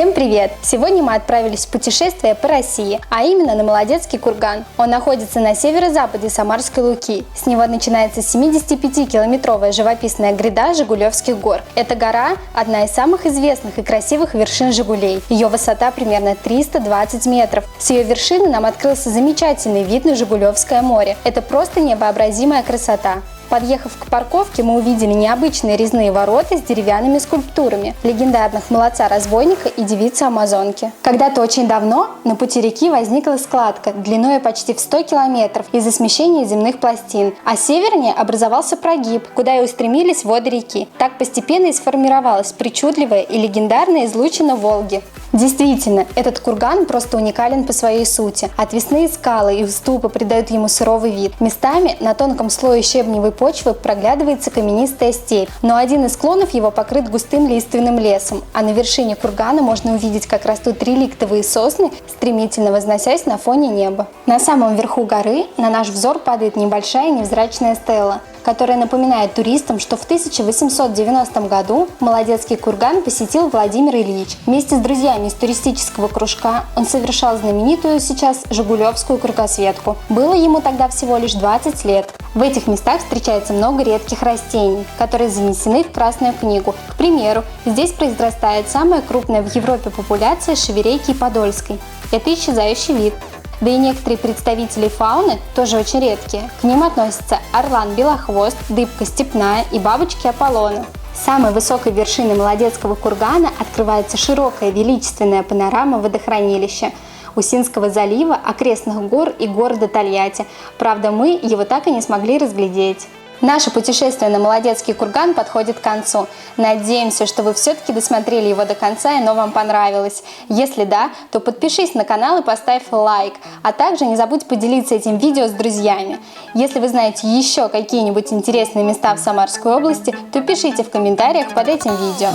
Всем привет! Сегодня мы отправились в путешествие по России, а именно на Молодецкий курган. Он находится на северо-западе Самарской Луки. С него начинается 75-километровая живописная гряда Жигулевских гор. Эта гора – одна из самых известных и красивых вершин Жигулей. Ее высота примерно 320 метров. С ее вершины нам открылся замечательный вид на Жигулевское море. Это просто невообразимая красота. Подъехав к парковке, мы увидели необычные резные ворота с деревянными скульптурами легендарных молодца-разбойника и девицы-амазонки. Когда-то очень давно на пути реки возникла складка длиной почти в 100 километров из-за смещения земных пластин, а севернее образовался прогиб, куда и устремились воды реки. Так постепенно и сформировалась причудливая и легендарная излучина Волги. Действительно, этот курган просто уникален по своей сути. Отвесные скалы и уступы придают ему суровый вид. Местами на тонком слое щебневой почвы проглядывается каменистая степь, но один из склонов его покрыт густым лиственным лесом, а на вершине кургана можно увидеть, как растут реликтовые сосны, стремительно возносясь на фоне неба. На самом верху горы на наш взор падает небольшая невзрачная стела, которая напоминает туристам, что в 1890 году Молодецкий курган посетил Владимир Ильич. Вместе с друзьями из туристического кружка он совершал знаменитую сейчас Жигулевскую кругосветку. Было ему тогда всего лишь 20 лет. В этих местах встречается много редких растений, которые занесены в Красную книгу. К примеру, здесь произрастает самая крупная в Европе популяция шеверейки подольской. Это исчезающий вид. Да и некоторые представители фауны, тоже очень редкие, к ним относятся орлан-белохвост, дыбка степная и бабочки Аполлона. С самой высокой вершины Молодецкого кургана открывается широкая величественная панорама водохранилища Усинского залива, окрестных гор и города Тольятти. Правда, мы его так и не смогли разглядеть. Наше путешествие на Молодецкий курган подходит к концу. Надеемся, что вы все-таки досмотрели его до конца и оно вам понравилось. Если да, то подпишись на канал и поставь лайк. А также не забудь поделиться этим видео с друзьями. Если вы знаете еще какие-нибудь интересные места в Самарской области, то пишите в комментариях под этим видео.